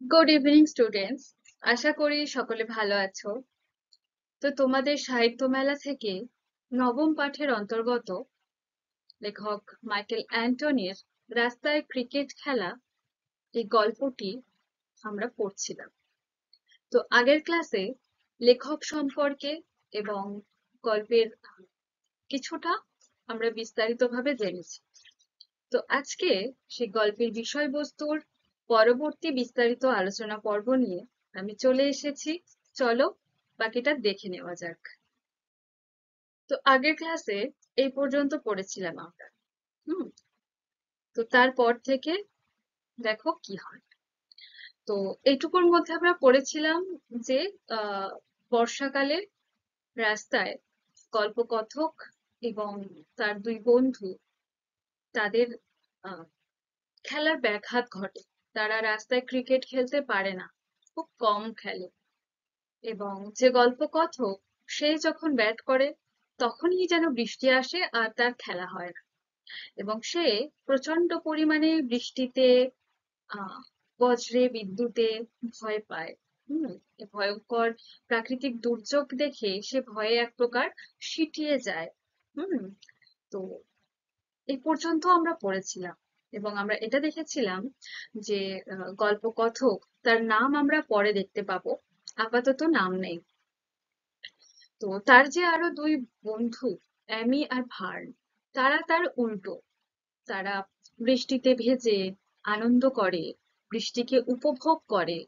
Good evening students. আশা করি সকলে ভালো আছো। তো তোমাদের সাহিত্য মেলা থেকে নবম পাঠের অন্তর্গত লেখক মাইকেল অ্যান্টনির রাস্তায় ক্রিকেট খেলা এই গল্পটি আমরা পড়ছিলাম। তো আগের ক্লাসে লেখক সম্পর্কে এবং গল্পের কিছুটা আমরা বিস্তারিতভাবে জেনেছি। তো আজকে সেই গল্পের বিষয়বস্তুর পরবর্তী বিস্তারিত আলোচনা পর্ব নিয়ে আমি চলে এসেছি। চলো বাকিটা দেখে নেওয়া যাক। তো আগের ক্লাসে এই পর্যন্ত পড়েছিলাম আমরা। হুম। তো তারপর থেকে দেখো কি হয়। তো এইটুকুর মধ্যে আমরা পড়েছিলাম যে আহ বর্ষাকালে রাস্তায় গল্পকথক এবং তার দুই বন্ধু তাদের আহ খেলার ব্যাঘাত ঘটে। তারা রাস্তায় ক্রিকেট খেলতে পারে না, খুব কম খেলে। এবং যে গল্পকথক সে যখন ব্যাট করে তখনই যেন বৃষ্টি আসে আর তার খেলা হয় না। এবং সে প্রচন্ড পরিমাণে বৃষ্টিতে আহ বজ্রে বিদ্যুতে ভয় পায়। হুম। এ ভয়ঙ্কর প্রাকৃতিক দুর্যোগ দেখে সে ভয়ে এক প্রকার সিঁটিয়ে যায়। হুম। তো এই পর্যন্ত আমরা পড়েছিলাম এবং আমরা এটা দেখেছিলাম যে গল্পকথক তার নাম আমরা পরে দেখতে পাবো, আপাতত নাম নেই। তো তার যে আরো দুই বন্ধু অ্যামি আর ভার্ন, তারা তার উল্টো। তারা বৃষ্টিতে ভেজে আনন্দ করে, বৃষ্টিকে উপভোগ করে।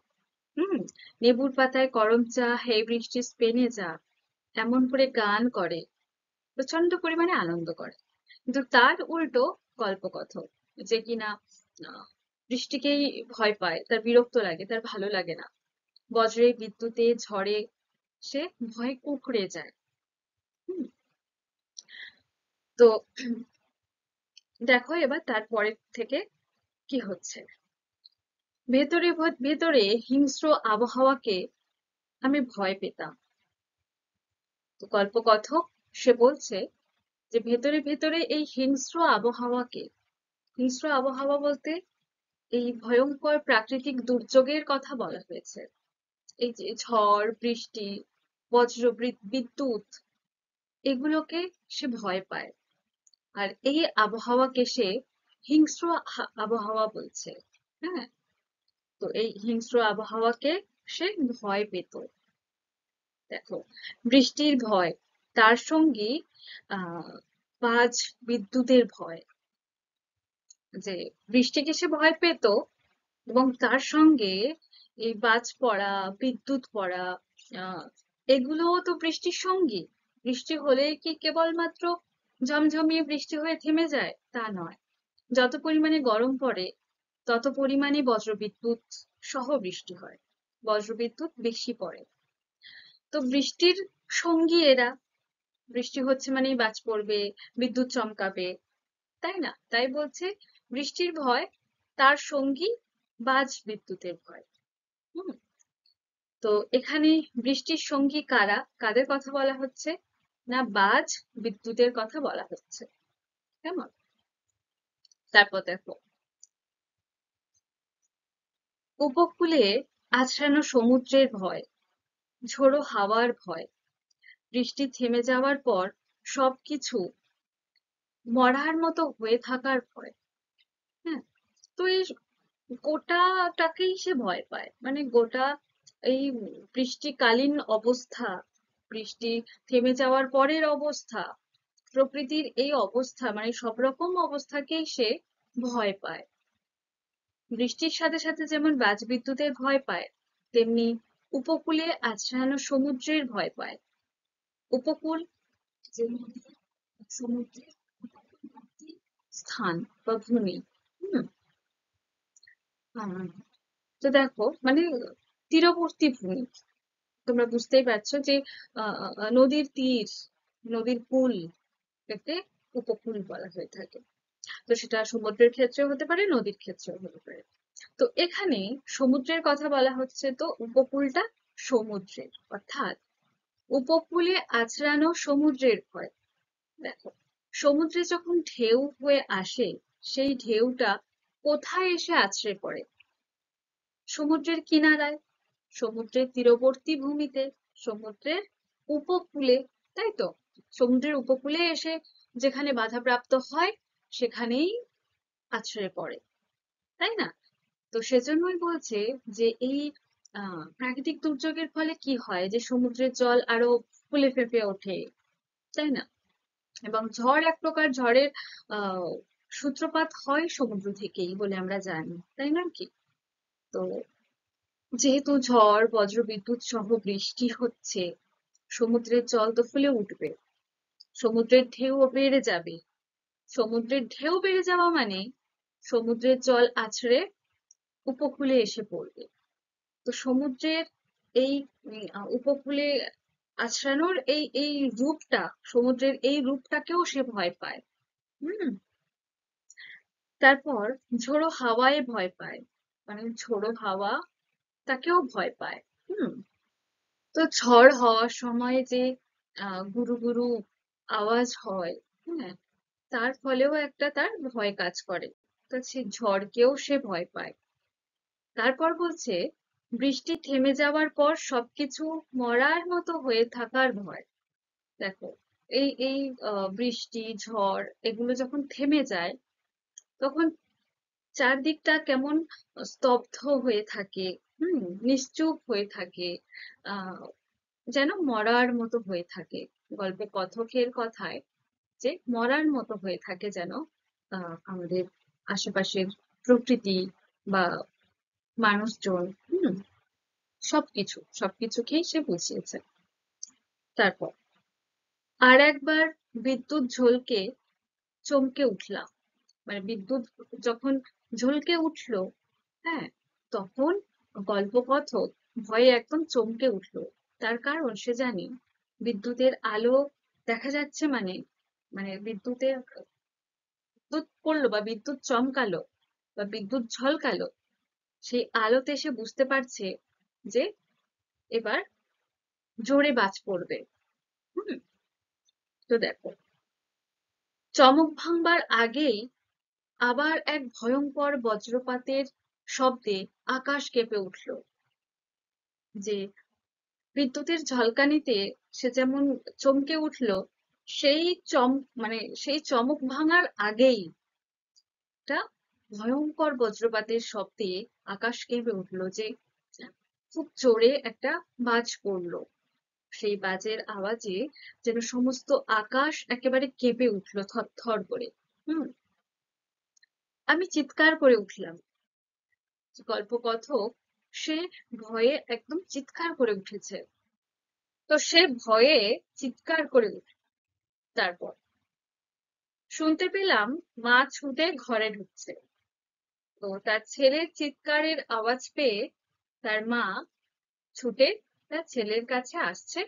হুম। লেবুর পাতায় করম চা, হে বৃষ্টি স্পেনে যা, এমন করে গান করে, প্রচন্ড পরিমাণে আনন্দ করে। কিন্তু তার উল্টো গল্পকথক, যে কিনা আহ, বৃষ্টিকেই ভয় পায়, তার বিরক্ত লাগে, তার ভালো লাগে না। বজ্রে বিদ্যুতে ঝড়ে সে ভয়ে কুঁকড়ে যায়। হুম। তো দেখো এবার তারপরের থেকে কি হচ্ছে। ভেতরে ভেতরে হিংস্র আবহাওয়াকে আমি ভয় পেতাম। তো গল্পকথক সে বলছে যে ভেতরে ভেতরে এই হিংস্র আবহাওয়াকে, হিংস্র আবহাওয়া বলতে এই ভয়ঙ্কর প্রাকৃতিক দুর্যোগের কথা বলা হয়েছে। এই যে ঝড় বৃষ্টি, বজ্র বিদ্যুৎ, এগুলোকে সে ভয় পায়। আর এই আবহাওয়াকে সে হিংস্র আবহাওয়া বলছে। হ্যাঁ। তো এই হিংস্র আবহাওয়াকে সে ভয় পেত। দেখো, বৃষ্টির ভয়, তার সঙ্গী আহ বাজ বিদ্যুতের ভয়। যে বৃষ্টিকে সে ভয় পেত এবং তার সঙ্গে এই বাজ পড়া, বিদ্যুৎ পড়া, আহ এগুলোও তো বৃষ্টির সঙ্গী। বৃষ্টি হলেই কি কেবলমাত্র ঝমঝমিয়ে বৃষ্টি হয়ে থেমে যায় তা নয়। যত পরিমাণে গরম পড়ে তত পরিমাণে বজ্রবিদ্যুৎ সহ বৃষ্টি হয়, বজ্রবিদ্যুৎ বেশি পড়ে। তো বৃষ্টির সঙ্গী এরা। বৃষ্টি হচ্ছে মানেই বাজ পড়বে, বিদ্যুৎ চমকাবে, তাই না? তাই বলছে বৃষ্টির ভয়, তার সঙ্গী বাজ বিদ্যুতের ভয়। হুম। তো এখানে বৃষ্টির সঙ্গী কারা, কাদের কথা বলা হচ্ছে? না, বাজ বিদ্যুতের কথা বলা হচ্ছে। কেমন? তারপর দেখো, উপকূলে আছড়ানো সমুদ্রের ভয়, ঝোড়ো হাওয়ার ভয়, বৃষ্টি থেমে যাওয়ার পর সবকিছু মরার মতো হয়ে থাকার ভয়। হ্যাঁ। তো এই গোটাটাকেই সে ভয় পায়, মানে গোটা এই বৃষ্টিকালীন অবস্থা, বৃষ্টি থেমে যাওয়ার পরের অবস্থা, প্রকৃতির এই অবস্থা, মানে সব রকম অবস্থাকেই সে ভয় পায়। বৃষ্টির সাথে সাথে যেমন বাজবিদ্যুতের ভয় পায়, তেমনি উপকূলে আছড়ানো সমুদ্রের ভয় পায়। উপকূল যে নদী, সমুদ্রের উপকূলবর্তী স্থান বা ভূমি। হুম। তো দেখো, মানে তীরবর্তী ভূমি, তোমরা বুঝতেই পারছো যে নদীর তীর, নদীর কূল, একে উপকূল বলা হয়ে থাকে। তো সেটা সমুদ্রের ক্ষেত্রেও হতে পারে, নদীর ক্ষেত্রেও হতে পারে। তো এখানে সমুদ্রের কথা বলা হচ্ছে, তো উপকূলটা সমুদ্রের, অর্থাৎ উপকূলে আছড়ানো সমুদ্রের ভয়। দেখো, সমুদ্রে যখন ঢেউ হয়ে আসে, সেই ঢেউটা কোথায় এসে আছড়ে পড়ে? সমুদ্রের কিনারায়, সমুদ্রের তীরবর্তী ভূমিতে, সমুদ্রের উপকূলে, তাই তো? সমুদ্রের উপকূলে এসে যেখানে বাধাপ্রাপ্ত হয় সেখানেই আছড়ে পড়ে, তাই না? তো সেজন্যই বলছে যে এই প্রাকৃতিক দুর্যোগের ফলে কি হয়, যে সমুদ্রের জল আরো ফুলে ফেঁপে ওঠে, তাই না? এবং ঝড় এক প্রকার, ঝড়ের আহ সূত্রপাত হয় সমুদ্র থেকেই বলে আমরা জানি, তাই না কি? তো যেহেতু ঝড় বজ্রবিদ্যুৎ সহ বৃষ্টি হচ্ছে, সমুদ্রের জল তো ফুলে উঠবে, সমুদ্রের ঢেউ বেড়ে যাবে। সমুদ্রের ঢেউ বেড়ে যাওয়া মানে সমুদ্রের জল আছড়ে উপকূলে এসে পড়বে। তো সমুদ্রের এই উপকূলে আছড়ানোর এই এই রূপটা, সমুদ্রের এই রূপটাকেও সে ভয় পায়। হুম। তারপর ঝোড়ো হাওয়ায় ভয় পায়, মানে ঝোড়ো হাওয়া তাকেও ভয় পায়। হুম। তো ঝড় হওয়ার সময় যে গুরু গুরু আওয়াজ হয়, হ্যাঁ, তার ফলেও একটা তার ভয় কাজ করে। তো সে ঝড়কেও সে ভয় পায়। তারপর বলছে বৃষ্টি থেমে যাওয়ার পর সবকিছু মরার মতো হয়ে থাকার ভয়। দেখো, এই এই বৃষ্টি ঝড় এগুলো যখন থেমে যায়, তখন চারদিকটা কেমন স্তব্ধ হয়ে থাকে। হুম। নিশ্চুপ হয়ে থাকে, আহ যেন মরার মতো হয়ে থাকে। গল্পে কথকের কথায় যে মরার মতো হয়ে থাকে যেন আমাদের আশেপাশের প্রকৃতি বা মানুষজন, হুম, সবকিছুকেই সে বুঝিয়েছে। তারপর আর একবার বিদ্যুৎ ঝলকে চমকে উঠলাম, মানে বিদ্যুৎ যখন ঝলকে উঠলো, হ্যাঁ, তখন গল্পকথক ভয়ে একদম চমকে উঠলো। তার কারণ সে জানে বিদ্যুতের আলো দেখা যাচ্ছে মানে, মানে বিদ্যুৎ পড়লো বা বিদ্যুৎ চমকালো বা বিদ্যুৎ ঝলকালো, সেই আলোতে সে বুঝতে পারছে যে এবার জোরে বাজ পড়বে। হুম। তো দেখো, চমক ভাঙবার আগেই আবার এক ভয়ঙ্কর বজ্রপাতের শব্দে আকাশ কেঁপে উঠল। যে বিদ্যুতের ঝলকানিতে সে যেমন চমকে উঠল, সেই চম মানে সেই চমক ভাঙার আগেই একটা ভয়ঙ্কর বজ্রপাতের শব্দে আকাশ কেঁপে উঠল, যে খুব জোরে একটা বাজ পড়লো। সেই বাজের আওয়াজে যেন সমস্ত আকাশ একেবারে কেঁপে উঠলো থরথর করে। হুম। আমি চিৎকার করে উঠলাম। গল্পকথক সে ভয়ে একদম চিৎকার করে উঠেছে। তো সে ভয়ে চিৎকার করে উঠল। তারপর শুনতে পেলাম মা ছুটে ঘরে ঢুকছে। তো তার ছেলের চিৎকারের আওয়াজ পেয়ে তার মা ছুটে তার ছেলের কাছে আসছে,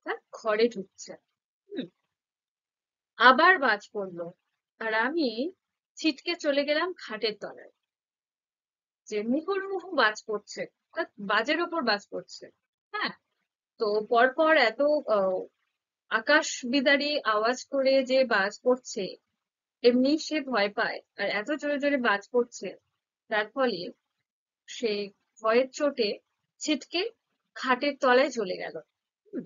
তার ঘরে ঢুকছে। হুম। আবার বাজ পড়লো, আর আমি ছিটকে চলে গেলাম খাটের তলায়। যে মুহুর্মুহু বাজ পড়ছে, অর্থাৎ বাজের ওপর বাজ পড়ছে। হ্যাঁ। তো পরপর এত আহ, আকাশ বিদারী আওয়াজ করে যে বাজ পড়ছে, এমনি সে ভয় পায়, আর এত জোরে জোরে বাজ পড়ছে, তার ফলে সে ভয়ের চোটে ছিটকে খাটের তলায় চলে গেল। হুম,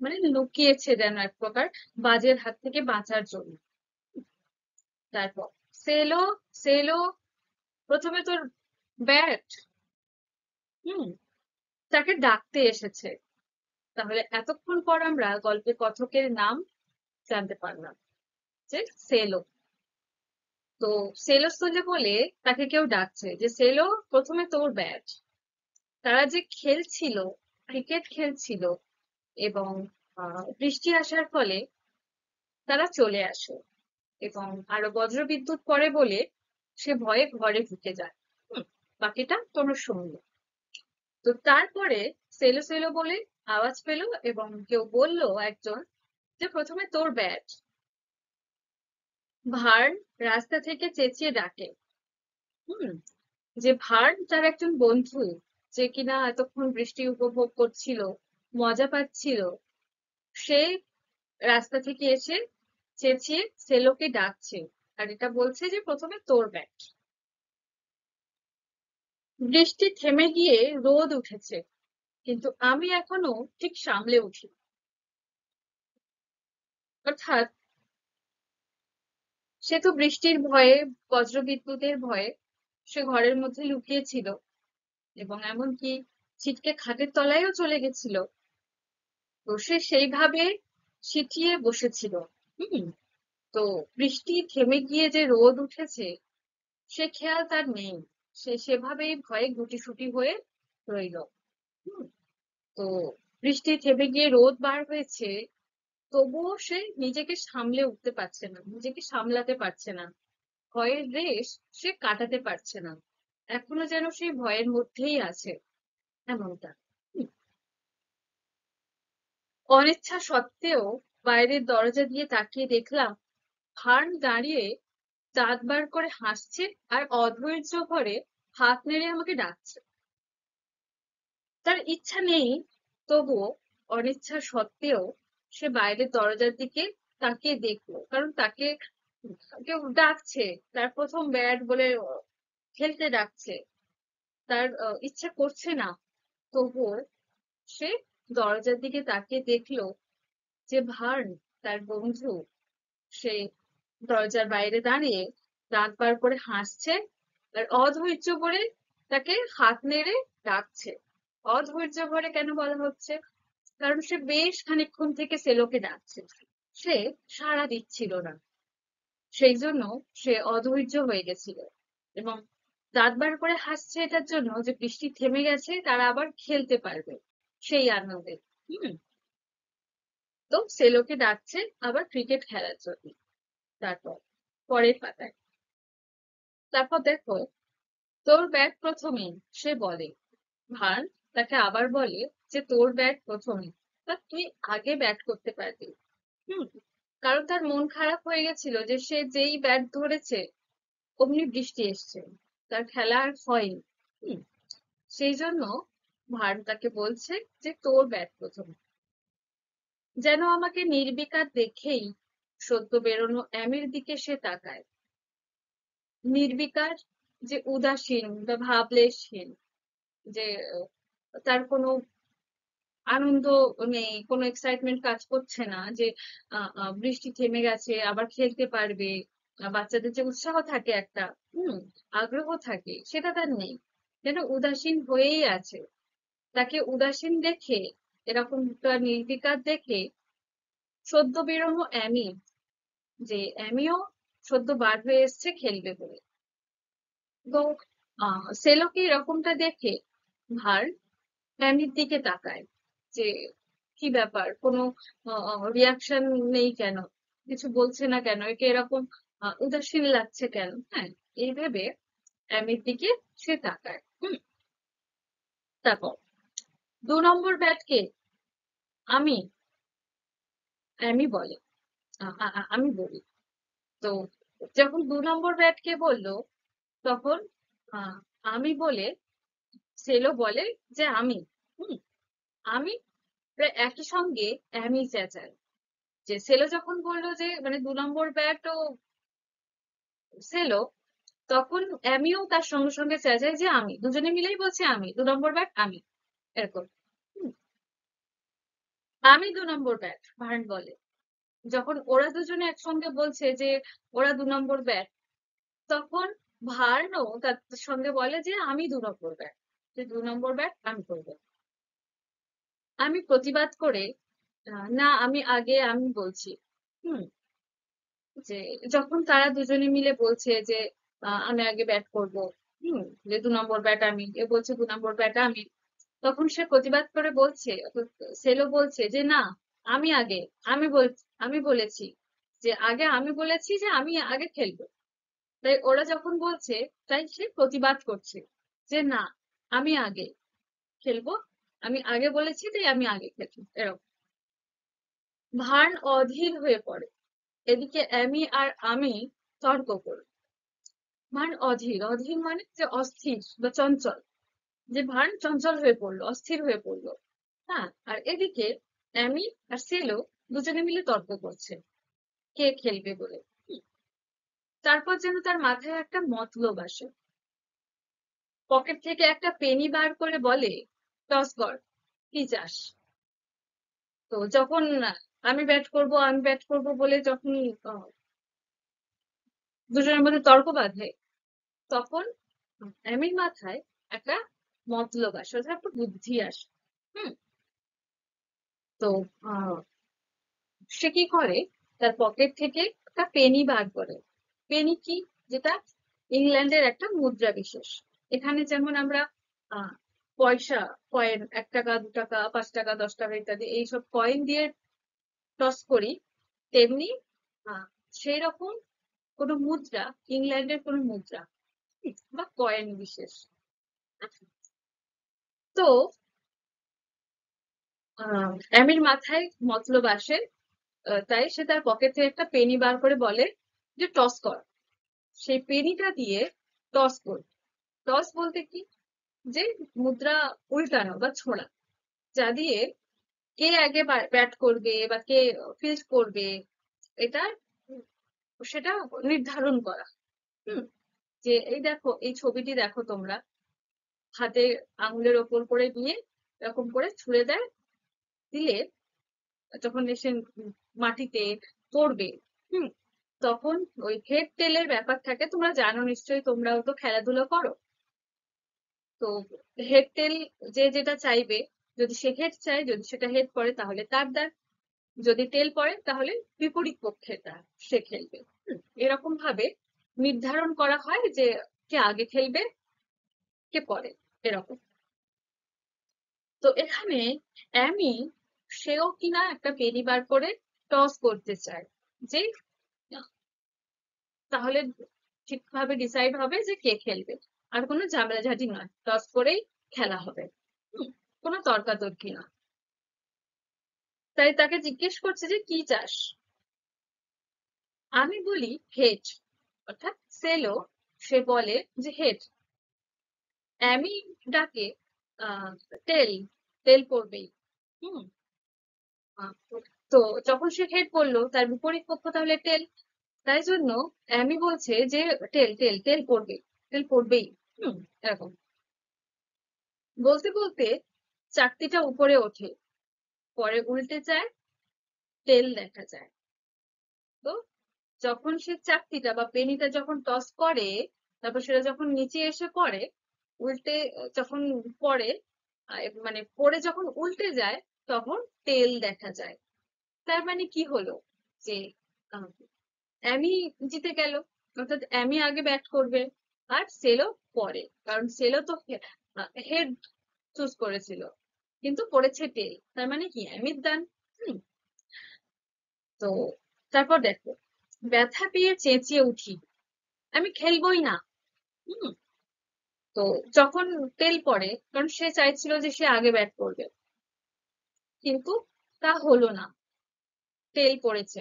মানে লুকিয়েছে যেন এক প্রকার বাজের হাত থেকে বাঁচার জন্য। তারপর সেলো, সেলো, প্রথমে তোর ব্যাট। হুম। তাকে ডাকতে এসেছে। তাহলে এতক্ষণ পর আমরা গল্পে কথকের নাম জানতে পারলাম, যে সেলো। তো সেলো সোলে বলে তাকে কেউ ডাকছে, যে সেলো, প্রথমে তোর ব্যাট। তারা যে খেলছিল, ক্রিকেট খেলছিল, এবং বৃষ্টি আসার ফলে তারা চলে আসে, এবং আরো বজ্রবিদ্যুৎ পড়ে বলে সে ভয়ে ঘরে ঢুকে যায়। হুম, বাকিটা তোমরা শুনলে। তো তারপরে সেলো সেলো বলে আওয়াজ পেলো, এবং কেউ বলল একজন, যে প্রথমে তোর ব্যাট। ভার্ন রাস্তা থেকে চেঁচিয়ে ডাকে। হুম। যে ভার্ন তার একজন বন্ধু, যে কিনা এতক্ষণ বৃষ্টি উপভোগ করছিল, মজা পাচ্ছিল, সে রাস্তা থেকে এসে চেঁচিয়ে সেলোকে ডাকছে, আর এটা বলছে যে প্রথমে তোর ব্যাট। বৃষ্টি থেমে গিয়ে রোদ উঠেছে, কিন্তু আমি এখনো ঠিক সামলে উঠি। অর্থাৎ সে তো বৃষ্টির ভয়ে, বজ্রবিদ্যুতের ভয়ে সে ঘরের মধ্যে লুকিয়ে ছিল, এবং এমনকি ছিটকে খাটের তলায়ও চলে গেছিল। তো সে সেইভাবে সিটিয়ে বসেছিল। হুম। তো বৃষ্টি থেমে গিয়ে যে রোদ উঠেছে সে খেয়াল তার নেই। সে সেভাবেই ভয়ে গুটিসুটি হয়ে রইল। হুম। তো বৃষ্টি থেমে গিয়ে রোদ বার হয়েছে, তবুও সে নিজেকে সামলে উঠতে পারছে না, নিজেকে সামলাতে পারছে না। ভয়ের রেশ সে কাটাতে পারছে না, এখনো যেন সেই ভয়ের মধ্যেই আছে, এমনটা। হুম। অনিচ্ছা সত্ত্বেও বাইরের দরজা দিয়ে তাকিয়ে দেখলাম ভার্ন দাঁড়িয়ে দাঁত বার করে হাসছে আর অধৈর্য ভরে হাত নেড়ে আমাকে ডাকছে। তার ইচ্ছা নেই, তবুও অনিচ্ছা সত্ত্বেও সে বাইরের দরজার দিকে তাকিয়ে দেখলো, কারণ তাকে কেউ ডাকছে, তার প্রথম ব্যাট বলে খেলতে ডাকছে। তার ইচ্ছা করছে না, তবুও সে দরজার দিকে তাকিয়ে দেখলো যে ভার্ন, তার বন্ধু, সে দরজার বাইরে দাঁড়িয়ে দাঁত বার করে হাসছে আর অধৈর্য করে তাকে হাত নেড়ে ডাকছে। অধৈর্য ভরে কেন বলা হচ্ছে? কারণ সে বেশ খানিকক্ষণ থেকে সেলোকে ডাকছে, সে সাড়া দিচ্ছিল না। সেই জন্য সে অধৈর্য হয়ে গেছিল, এবং দাঁত বার করে হাসছে এটার জন্য যে বৃষ্টি থেমে গেছে, তারা আবার খেলতে পারবে সেই আনন্দে। হুম। তো সেলোকে ডাকছে আবার ক্রিকেট খেলার জন্য। তারপর পরের পাতায়, তারপর দেখো, তোর ব্যাট প্রথমেই, সে বলে। ভার তাকে আবার বলে যে তোর ব্যাট প্রথমে, তা তুই আগে ব্যাট করতে পারবি। হুম। কারণ তার মন খারাপ হয়ে গেছিল যে সে যেই ব্যাট ধরেছে অমনি বৃষ্টি এসছে, তার খেলা আর হয়নি। হুম। সেই জন্য ভার তাকে বলছে যে তোর ব্যাট প্রথমে। যেন আমাকে নির্বিকার দেখেই সদ্য বেরোনো অ্যামির দিকে সে তাকায়। নির্বিকার, যে উদাসীন বা ভাবলেশহীন, যে তার কোনো আনন্দ নেই, কোনো এক্সাইটমেন্ট কাজ করছে না যে বৃষ্টি থেমে গেছে, আবার খেলতে পারবে। বাচ্চাদের যে উৎসাহ থাকে একটা, আগ্রহ থাকে, সেটা তার নেই। যেন উদাসীন হয়েই আছে। তাকে উদাসীন দেখে, এরকম তার নির্বিকার দেখে সদ্য বেরোনো অ্যামি, যে অ্যামিও সদ্য বার হয়ে এসছে খেলবে বলে। তো সেলোকে এরকমটা দেখে ভার ড্যানির দিকে তাকায় যে কি ব্যাপার, কোনো রিয়াকশন নেই কেন, কিছু বলছে না কেন, একে এরকম উদাসীন লাগছে কেন। হ্যাঁ, এই ভেবে অ্যামির দিকে সে তাকায়। তারপর 2 নম্বর ব্যাট কে? আমি, অ্যামি বলে। আমি বলি। তো যখন 2 নম্বর ব্যাট কে বললো, তখন আহ, আমি বলে সেলো বলে যে আমি। হুম। আমি, প্রায় একই সঙ্গে অ্যামি চেঁচায়। যে সেলো যখন বললো যে মানে 2 নম্বর ব্যাট ও সেলো, তখন অ্যামিও তার সঙ্গে সঙ্গে চেঁচায় যে আমি। দুজনে মিলেই বলছে আমি 2 নম্বর ব্যাট, আমি, এরকম। হুম। আমি 2 নম্বর ব্যাট, ভার্ন বলে। যখন ওরা দুজনে একসঙ্গে বলছে যে ওরা 2 নম্বর ব্যাট, তখন ভার্নও তার সঙ্গে বলে যে আমি 2 নম্বর ব্যাট, যে 2 নম্বর ব্যাট আমি করবো। আমি প্রতিবাদ করে, না আমি আগে, আমি বলছি। হুম। যে যখন তারা দুজনে মিলে বলছে যে আমি আগে ব্যাট করব, যে 2 নম্বর ব্যাট আমি, এ বলছে 2 নম্বর ব্যাট আমি, তখন সে প্রতিবাদ করে বলছে, সেলো বলছে যে না, আমি আগে, আমি বলেছি, যে আগে আমি বলেছি যে আমি আগে খেলবো। তাই ওরা যখন বলছে, তাই সে প্রতিবাদ করছে যে না, আমি আগে খেলবো, আমি আগে বলেছি তাই আমি আগে খেলবো, এরকম। ভার্ন অধীর হয়ে পড়ে। এদিকে অ্যামি আর আমি তর্ক করি। অধীর, অধীর মানে যে অস্থির বা চঞ্চল, যে ভার্ন চঞ্চল হয়ে পড়লো, অস্থির হয়ে পড়লো। হ্যাঁ, আর এদিকে অ্যামি আর সেলো দুজনে মিলে তর্ক করছে কে খেলবে বলে। হুম। তারপর যেন তার মাথায় একটা মতলব আসে। পকেট থেকে একটা পেনি বার করে বলে, টস কর, কি চাস? তো যখন আমি ব্যাট করব বলে যখন আহ, দুজনের মধ্যে তর্ক বাঁধে, তখন এমির মাথায় একটা মতলব আসে, অর্থাৎ একটা বুদ্ধি আসে। হুম। তো আহ, সে কি করে, তার পকেট থেকে একটা পেনি বার করে। পেনি কি? যেটা ইংল্যান্ডের একটা মুদ্রা বিশেষ। এখানে যেমন আমরা আহ পয়সা, কয়েন, 1 টাকা, 2 টাকা, 5 টাকা, 10 টাকা ইত্যাদি এইসব কয়েন দিয়ে টস করি, তেমনি সেই রকম কোনো মুদ্রা, ইংল্যান্ডের কোনো মুদ্রা বা কয়েন বিশেষ। আচ্ছা। তো অ্যামির মাথায় মতলব আসে, তাই সে তার পকেট থেকে একটা পেনি বার করে বলে যে টস কর। সেই পেনিটা দিয়ে টস কর। টস বলতে কি, যে মুদ্রা উল্টানো বা ছোড়া, যা দিয়ে কে আগে ব্যাট করবে বা কে ফিল্ড করবে, এটা সেটা নির্ধারণ করা। হুম। যে এই দেখো, এই ছবিটি দেখো তোমরা, হাতে আঙুলের ওপর করে নিয়ে এরকম করে ছুড়ে দেয়, দিলে যখন এসে মাটিতে পড়বে, হুম, তখন ওই হেড টেলের ব্যাপার থাকে। তোমরা জানো নিশ্চয়ই, তোমরাও তো খেলাধুলো করো। তো হেড টেল, যে যেটা চাইবে, যদি সে হেড চায়, যদি সেটা হেড পড়ে তাহলে তার দান, যদি টেল পড়ে তাহলে বিপরীত পক্ষের দান, সে খেলবে। এরকম ভাবে নির্ধারণ করা হয় যে কে আগে খেলবে, কে পরে, এরকম। তো এখানে অ্যামি, সেও কিনা একটা পেনি বার করে টস করতে চায়, যে তাহলে ঠিকভাবে ডিসাইড হবে যে কে খেলবে। আর কোনো ঝামেলাঝাটি নয়, টস করেই খেলা হবে। হুম, কোনো তর্কাতর্কি না। তাই তাকে জিজ্ঞেস করছে যে কি চাস? আমি বলি হেড, অর্থাৎ সেলো। সে বলে যে হেড। অ্যামি ডাকে আহ টেল, টেল পড়বেই। হুম। আহ, তো যখন সে হেড পড়লো, তার বিপরীত পক্ষ তাহলে টেল। তাই জন্য অ্যামি বলছে যে টেল, টেল, টেল পড়বে, টেল পড়বেই। হুম। এরকম বলতে বলতে চাকতিটা উপরে ওঠে, পরে উল্টে যায়, টেল দেখা যায়। তো যখন সে চাকতিটা বা পেনিটা যখন টস করে, তারপর সেটা যখন নিচে এসে পড়ে, উল্টে যখন পড়ে, মানে পড়ে যখন উল্টে যায়, তখন টেল দেখা যায়। তার মানে কি হলো, যে আহ, অ্যামি জিতে গেল, অর্থাৎ অ্যামি আগে ব্যাট করবে আর সেলো পরে, কারণ সেলো তো হেড চুজ করেছিল, কিন্তু পড়েছে টেল, তার মানে কি অ্যামির দান। হুম। তো তারপর দেখো, ব্যথা পেয়ে চেঁচিয়ে উঠি, আমি খেলবোই না। হুম। তো যখন টেল পড়ে, কারণ সে চাইছিল যে সে আগে ব্যাট করবে, কিন্তু তা হলো না, টেল পড়েছে,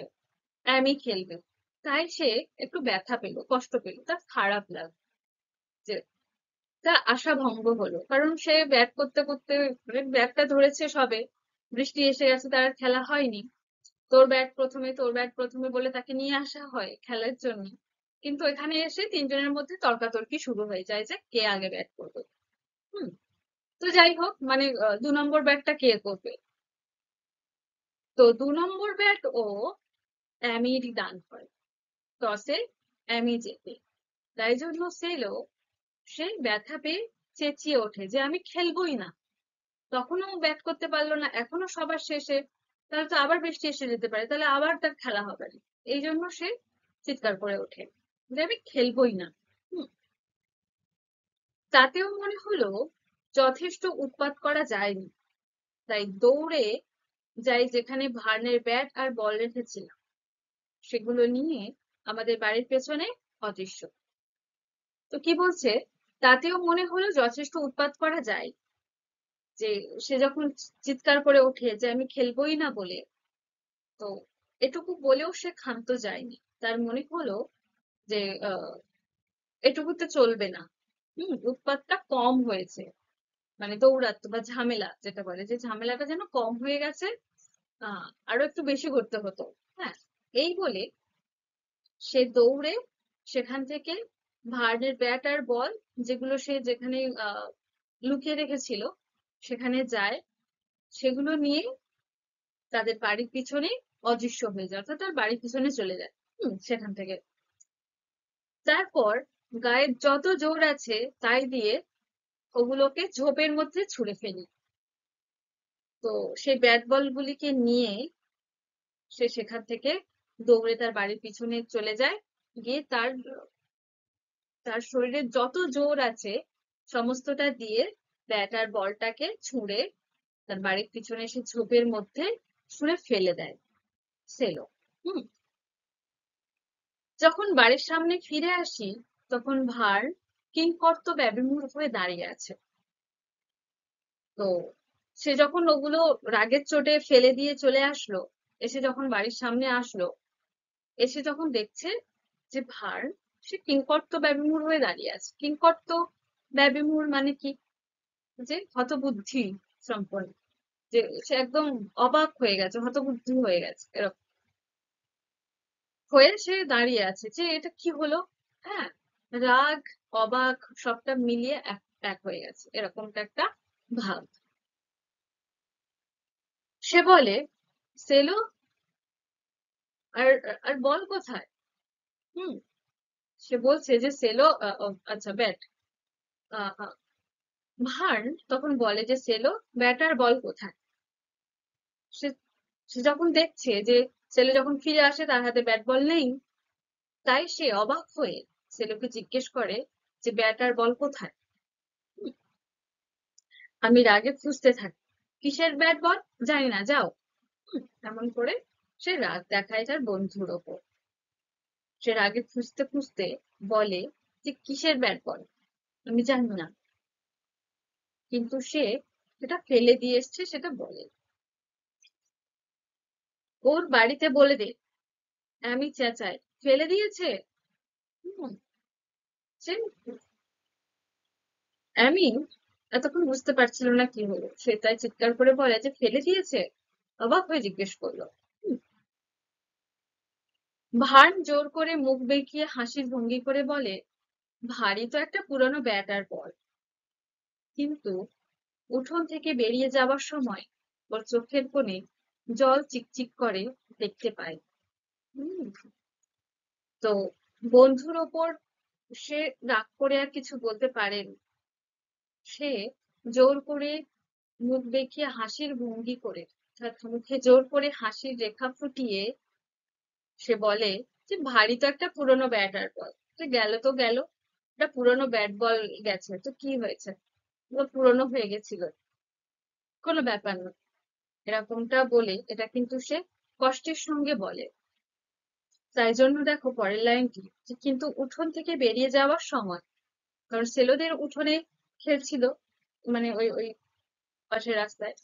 অ্যামি খেলবে। তাই সে একটু ব্যথা পেল, কষ্ট পেল, তার খারাপ লাগলো, যে তার আশা ভঙ্গ হলো। কারণ সে ব্যাট করতে করতে, মানে ব্যাটটা ধরেছে সবে, বৃষ্টি এসে গেছে, তার আর খেলা হয়নি। তোর ব্যাট প্রথমে, তোর ব্যাট প্রথমে বলে তাকে নিয়ে আসা হয় খেলার জন্য, কিন্তু এখানে এসে তিনজনের মধ্যে তর্কাতর্কি শুরু হয়ে যায় যে কে আগে ব্যাট করবে। হুম। তো যাই হোক, মানে 2 নম্বর ব্যাটটা কে করবে? তো 2 নম্বর ব্যাট ও অ্যামিরই দান হয়। টসে অ্যামি জেতে। তাই জন্য সেলো, সে ব্যথা পেয়ে চেঁচিয়ে ওঠে যে আমি খেলবোই না। তখনও ব্যাট করতে পারলো না, এখনো সবার শেষে, তাহলে তো আবার বৃষ্টি এসে যেতে পারে, তাহলে আবার তার খেলা হবে না। এই জন্য সে চিৎকার করে ওঠে যে আমি খেলবোই না। হুম। তাতেও মনে হলো যথেষ্ট উৎপাত করা যায়নি, তাই দৌড়ে যাই যেখানে ভার্নের ব্যাট আর বল রেখেছিলাম, সেগুলো নিয়ে আমাদের বাড়ির পেছনে অদৃশ্য। তো কি বলছে, তাতেও মনে হলো যথেষ্ট উৎপাত করা যায়, যে সে যখন চিৎকার করে ওঠে যে আমি খেলবোই না বলে, তো এটুকু বলেও সে ক্ষান্ত যায়নি। তার মনে হলো যে আহ এটুকুতে চলবে না। উৎপাতটা কম হয়েছে, মানে দৌরাত্ম্য বা ঝামেলা যেটা বলে, যে ঝামেলাটা যেন কম হয়ে গেছে, আরো একটু বেশি করতে হতো। হ্যাঁ। এই বলে সে দৌড়ে সেখান থেকে ভার্নের ব্যাট আর বল যেগুলো সে যেখানে লুকিয়ে রেখেছিল সেখানে যায়, সেগুলো নিয়ে তাদের বাড়ির পিছনে অদৃশ্য হয়ে যায়, অর্থাৎ তার বাড়ির পিছনে চলে যায় সেখান থেকে। তারপর গায়ের যত জোর আছে তাই দিয়ে ওগুলোকে ঝোপের মধ্যে ছুঁড়ে ফেলি। তো সেই ব্যাট বল গুলিকে নিয়ে সে সেখান থেকে দৌড়ে তার বাড়ির পিছনে চলে যায়, গিয়ে তার তার শরীরে যত জোর আছে সমস্তটা দিয়ে ব্যাট আর বলটাকে ছুঁড়ে তার বাড়ির পিছনে সে ঝোপের মধ্যে ছুঁড়ে ফেলে দেয় সেলো। হুম যখন বাড়ির সামনে ফিরে আসি তখন ভার্ন কিংকর্তব্য ব্যবিমূঢ় হয়ে দাঁড়িয়ে আছে। তো সে যখন ওগুলো রাগের চোটে ফেলে দিয়ে চলে আসলো, এসে যখন বাড়ির সামনে আসলো, এসে যখন দেখছে যে ভার্ন সে কিংকর্তব্য ব্যবিমূঢ় হয়ে দাঁড়িয়ে আছে। কিংকর্তব্য ব্যবিমূঢ় মানে কি? যে হতবুদ্ধি সম্পন্ন, যে সে একদম অবাক হয়ে গেছে, হতবুদ্ধি হয়ে গেছে, এরকম হয়ে সে দাঁড়িয়ে আছে যে এটা কি হলো। হ্যাঁ, রাগ, অবাক সবটা মিলিয়ে এক এক হয়ে গেছে, এরকমটা একটা ভাব। সে বলে, সেলো, আর আর বল কোথায়? হুম সে বলছে যে সেলো, আচ্ছা ব্যাট। ভার্ন তখন বলে যে সেলো, ব্যাট আর বল কোথায়? সে সে যখন দেখছে যে সেলো যখন ফিরে আসে তার হাতে ব্যাট বল নেই, তাই সে অবাক হয়ে সেলোকে জিজ্ঞেস করে যে ব্যাট আর বল কোথায়? হুম, আমি রাগে খুঁজতে থাকি, কিসের ব্যাট বল? জানি না, যাও। এমন করে সে রাগ দেখায় তার বন্ধুর ওপর। সে রাগে খুঁজতে খুঁজতে বলে যে কিসের ব্যাট বল, আমি জানি না। কিন্তু সে সেটা ফেলে দিয়ে এসছে সেটা বলে। ওর বাড়িতে বলে দে আমি চেঁচাই, ফেলে দিয়েছে। হুম, সে আমি এতক্ষণ বুঝতে পারছিল না কি হলো, সে তাই চিৎকার করে বলে যে ফেলে দিয়েছে। অবাক হয়ে জিজ্ঞেস করলো। হুম, ভার্ন জোর করে মুখ বেঁকিয়ে হাসির ভঙ্গি করে বলে, ভারী তো একটা পুরনো ব্যাট আর বল, কিন্তু উঠোন থেকে বেরিয়ে যাবার সময় ওর চোখের কোণে জল চিকচিক করে দেখতে পাই। হুম, তো বন্ধুর ওপর সে রাগ করে আর কিছু বলতে পারেন, সে জোর করে মুখ বেঁকিয়ে হাসির ভঙ্গি করে, অর্থাৎ মুখে জোর করে হাসির রেখা ফুটিয়ে সে বলে যে ভারী তো একটা পুরোনো ব্যাট আর বল, তো গেল তো গেল, একটা পুরোনো ব্যাট বল গেছে তো কি হয়েছে, ও পুরোনো হয়ে গেছিল, কোনো ব্যাপার না। এরকমটা বলে এটা কিন্তু সে কষ্টের সঙ্গে বলে। তাই জন্য দেখো পরের লাইনটি, যে কিন্তু উঠোন থেকে বেরিয়ে যাওয়ার সময়, কারণ সেলোদের উঠোনে খেলছিল, মানে ওই ওই পাশের রাস্তায়,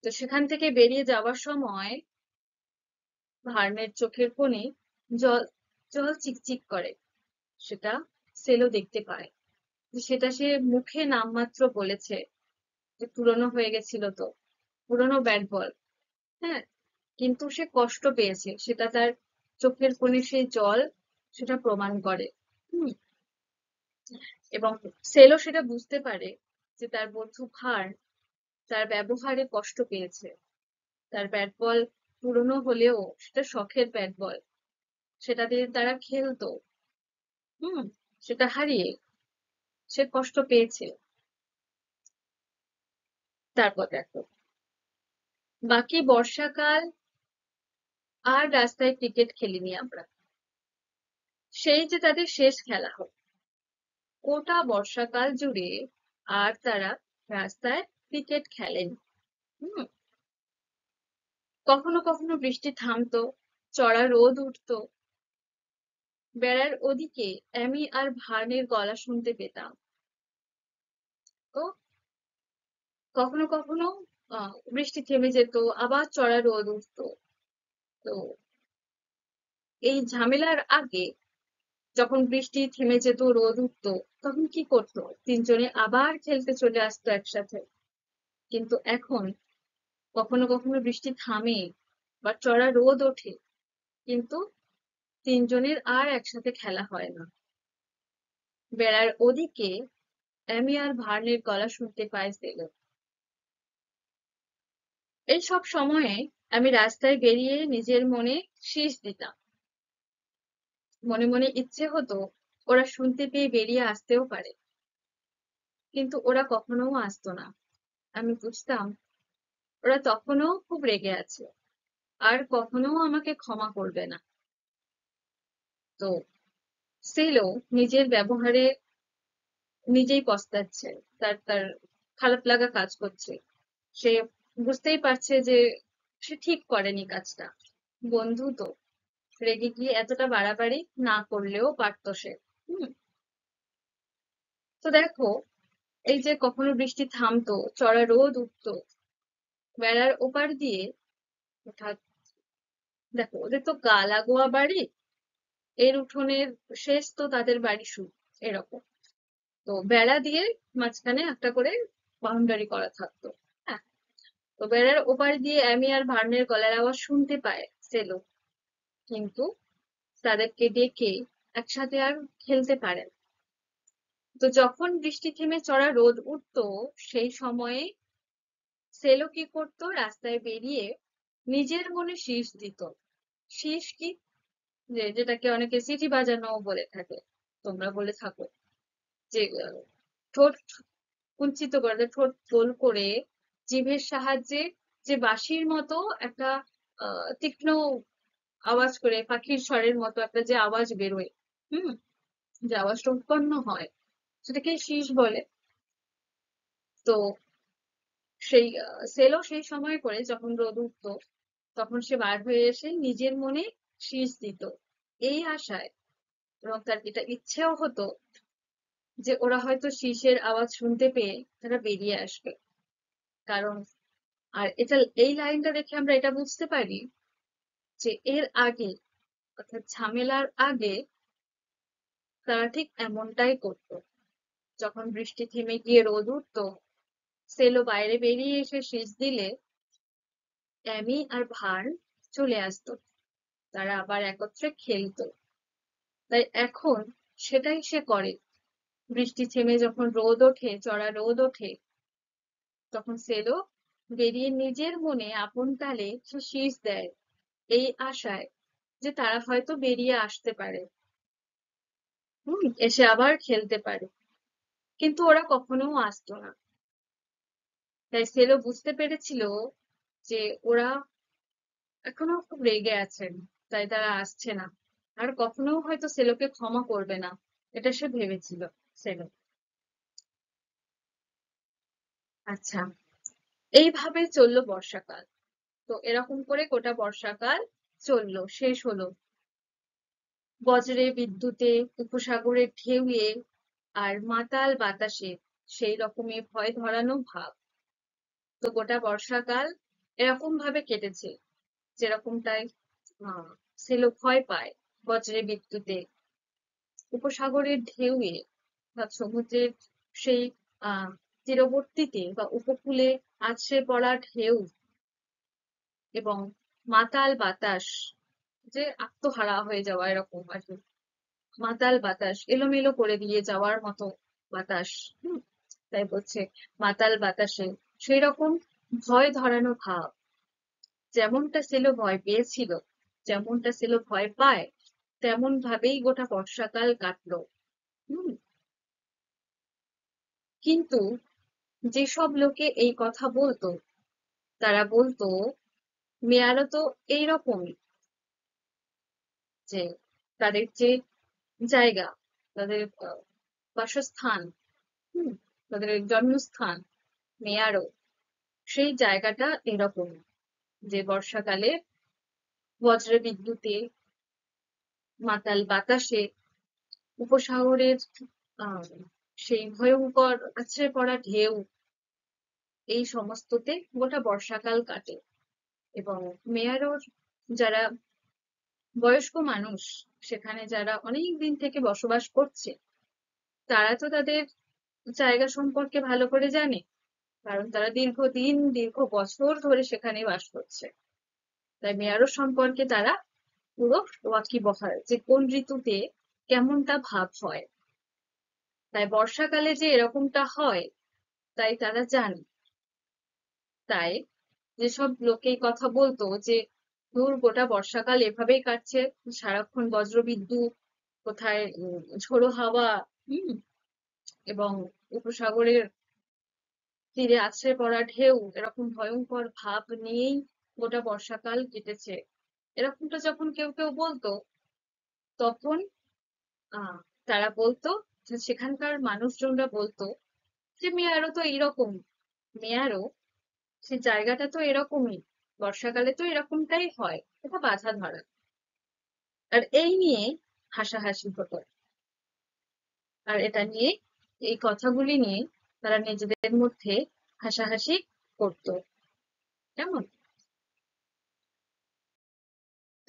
তো সেখান থেকে বেরিয়ে যাওয়ার সময় ভার্নের চোখের কোণে জল জল চিকচিক করে, সেটা সেলো দেখতে পায়। সেটা সে মুখে নামমাত্র বলেছে যে পুরনো হয়ে গেছিল তো, পুরনো ব্যাট বল। হ্যাঁ, কিন্তু সে কষ্ট পেয়েছে, সেটা তার চোখের কোণে সেই জল সেটা প্রমাণ করে। হুম এবং সেলো সেটা বুঝতে পারে যে তার বন্ধু ভার তার ব্যবহারে কষ্ট পেয়েছে। তার ব্যাট বল পুরনো হলেও সেটা শখের ব্যাট বল, সেটা দিয়ে তারা খেলতো। হুম সেটা হারিয়ে সে কষ্ট পেয়েছে। তারপর দেখো, বাকি বর্ষাকাল আর রাস্তায় ক্রিকেট খেলিনি আমরা, সেই যে তাদের শেষ খেলা হলো। গোটা বর্ষাকাল জুড়ে আর তারা রাস্তায় ক্রিকেট খেলেন। হুম কখনো কখনো বৃষ্টি থামতো, চড়া রোদ উঠতো, বেড়ার ওদিকে অ্যামি আর ভার্নের গলা শুনতে পেতাম। তো কখনো কখনো বৃষ্টি থেমে যেত, আবার চড়া রোদ উঠতো। তো এই ঝামেলার আগে যখন বৃষ্টি থেমে যেত, রোদ উঠতো, তখন কি করতো, তিনজনে আবার খেলতে চলে আসতো একসাথে। কিন্তু এখন কখনো কখনো বৃষ্টি থামে বা চড়া রোদ ওঠে, কিন্তু তিনজনের আর একসাথে খেলা হয় না। বেড়ার ওদিকে অ্যামি আর ভার্নের গলা শুনতে পায় সেলো। এই সব সময়ে আমি রাস্তায় বেরিয়ে নিজের মনে শীষ দিতাম। মনে মনে ইচ্ছে হতো ওরা শুনতে পেয়ে বেরিয়ে আসতেও পারে, কিন্তু ওরা কখনো আসতো না। আমি বুঝতাম ওরা তখনও খুব রেগে আছে আর কখনো আমাকে ক্ষমা করবে না। তো সেলো নিজের ব্যবহারে নিজেই পস্তাচ্ছে, তার তার খারাপ লাগা কাজ করছে। সে বুঝতেই পারছে যে সে ঠিক করেনি কাজটা। বন্ধু তো, রেগে গিয়ে এতটা বাড়াবাড়ি না করলেও পারতো সে। হুম। তো দেখো, এই যে কখনো বৃষ্টি থামতো, চড়া রোদ উঠতো বেড়ার ওপার দিয়ে, অর্থাৎ দেখো ওদের তো গা লাগোয়া বাড়ি, এর উঠোনের শেষ তো তাদের বাড়ি শুরু, এরকম। তো বেড়া দিয়ে মাঝখানে একটা করে বাউন্ডারি করা থাকতো। হ্যাঁ। তো বেড়ার ওপার দিয়ে অ্যামি আর ভার্নের গলার আওয়াজ শুনতে পায় সেলো, কিন্তু তাদেরকে ডেকে একসাথে আর খেলতে পারে না। তো যখন বৃষ্টি থেমে চড়া রোদ উঠতো, সেই সময়ে সেলো কি করতো, রাস্তায় বেরিয়ে নিজের মনে শীষ দিত। শীষ কি, যেটাকে অনেকে সিটি বাজানো বলে থাকে, তোমরা বলে থাকো, যে ঠোঁট কুঞ্চিত করে, ঠোঁট গোল করে জিভের সাহায্যে যে বাঁশির মতো একটা তীক্ষ্ণ আওয়াজ করে, পাখির স্বরের মতো একটা যে আওয়াজ বেরোয়, হুম, যে আওয়াজটা উৎপন্ন হয়, সেটাকে শীষ বলে। তো সেই সেলও সেই সময় করে যখন রোদ উঠতো, তখন সে বার হয়ে এসে নিজের মনে শীষ দিত, এই আশায়, এবং তার এটা ইচ্ছেও হতো যে ওরা হয়তো শীষের আওয়াজ শুনতে পেয়ে তারা বেরিয়ে আসবে। কারণ, আর এটা, এই লাইনটা দেখে আমরা এটা বুঝতে পারি যে এর আগে, অর্থাৎ ঝামেলার আগে, তারা ঠিক এমনটাই করতো। যখন বৃষ্টি থেমে গিয়ে রোদ উঠতো, সেলো বাইরে বেরিয়ে এসে শীষ দিলে অ্যামি আর ভার্ন চলে আসতো, তারা আবার একত্রে খেলতো। তাই এখন সেটাই সে করে। বৃষ্টি থেমে যখন রোদ ওঠে, চড়া রোদ ওঠে, তখন সেলো বেরিয়ে নিজের মনে আপন তালে সে শীষ দেয়, এই আশায় যে তারা হয়তো বেরিয়ে আসতে পারে, এসে আবার খেলতে পারে। কিন্তু ওরা কখনো আসতো না। তাই সেলো বুঝতে পেরেছিল যে ওরা এখনো খুব রেগে আছেন, তাই তারা আসছে না, আর কখনো হয়তো সেলোকে ক্ষমা করবে না, এটা সে ভেবেছিল, সেলো। আচ্ছা, এইভাবে চললো বর্ষাকাল। তো এরকম করে গোটা বর্ষাকাল চললো, শেষ হলো বজ্রে বিদ্যুতে, উপসাগরের ঢেউয়ে আর মাতাল বাতাসে সেই রকমই ভয় ধরানো ভাব। তো গোটা বর্ষাকাল এরকম ভাবে কেটেছে, যেরকমটাই সেলো ভয় পায় বজ্রে বিদ্যুতে, উপসাগরের ঢেউয়ে বা সমুদ্রের সেই আহ তীরবর্তীতে বা উপকূলে আছড়ে পড়া ঢেউ, এবং মাতাল বাতাস, যে আত্মহারা হয়ে যাওয়া এরকম আর কি, মাতাল বাতাস, এলোমেলো করে দিয়ে যাওয়ার মতো বাতাস। হুম, তাই বলছে মাতাল বাতাসে সেই রকম ভয় ধরানো ভাব। যেমনটা সেলো ভয় পেয়েছিল, যেমনটা সেলো ভয় পায়, তেমন ভাবেই গোটা বর্ষাকাল কাটলো। হুম। কিন্তু যেসব লোকে এই কথা বলতো, তারা বলতো মেয়ারও তো এইরকমই, যে তাদের যে জায়গা, তাদের বাসস্থান, হুম, তাদের জন্মস্থান মেয়ারও, সেই জায়গাটা এরকম, যে বর্ষাকালে বজ্র বিদ্যুতে, মাতাল বাতাসে, উপসাগরের আহ সেই ভয়ঙ্কর আছড়ে পড়া ঢেউ, এই সমস্ততে গোটা বর্ষাকাল কাটে। এবং মেয়ারোর যারা বয়স্ক মানুষ, সেখানে যারা অনেক দিন থেকে বসবাস করছে, তারা তো তাদের জায়গা সম্পর্কে ভালো করে জানে, কারণ তারা দীর্ঘদিন, দীর্ঘ বছর ধরে সেখানে বাস করছে। তাই মেয়ারও সম্পর্কে তারা পুরো ওয়াকিবহাল, যে কোন ঋতুতে কেমনটা ভাব হয়। তাই বর্ষাকালে যে এরকমটা হয় তাই তারা জানে। তাই যেসব লোকে এই কথা বলতো যে ধুর গোটা বর্ষাকাল এভাবেই কাটছে, সারাক্ষণ বজ্রবিদ্যুৎ, কোথায় ঝোড়ো হাওয়া, হুম, এবং উপসাগরের তীরে আছড়ে পড়া ঢেউ, এরকম ভয়ঙ্কর ভাব নিয়েই গোটা বর্ষাকাল কেটেছে, এরকমটা যখন কেউ কেউ বলতো, তখন আহ তারা বলতো, যে সেখানকার মানুষজনরা বলতো যে মেয়ারও তো এরকম, মেয়ারও সে জায়গাটা তো এরকমই, বর্ষাকালে তো এরকমটাই হয়, এটা বাঁধা ধরা। আর এই নিয়ে হাসাহাসি হতো। আর এটা নিয়ে, এই কথাগুলি নিয়ে তারা নিজেদের মধ্যে হাসাহাসি করতো। কেমন?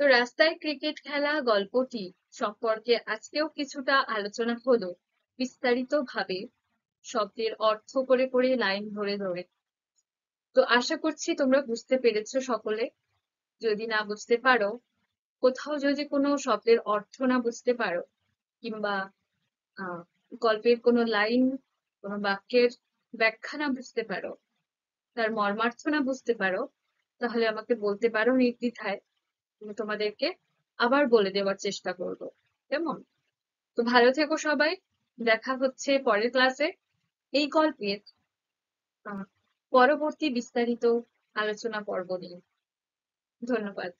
তো রাস্তায় ক্রিকেট খেলা গল্পটি সম্পর্কে আজকেও কিছুটা আলোচনা হলো, বিস্তারিত ভাবে, শব্দের অর্থ করে করে, লাইন ধরে ধরে। তো আশা করছি তোমরা বুঝতে পেরেছো সকলে। যদি না বুঝতে পারো, কোথাও যদি কোনো শব্দের অর্থ না বুঝতে পারো, কিংবা আহ গল্পের কোনো লাইন, কোনো বাক্যের ব্যাখ্যা না বুঝতে পারো, তার মর্মার্থ না বুঝতে পারো, তাহলে আমাকে বলতে পারো নির্দ্বিধায়। আমি তোমাদেরকে আবার বলে দেওয়ার চেষ্টা করব। কেমন? তো ভালো থেকো সবাই। দেখা হচ্ছে পরের ক্লাসে এই গল্পের আহ, পরবর্তী বিস্তারিত আলোচনা পর্ব নিয়ে। ধন্যবাদ।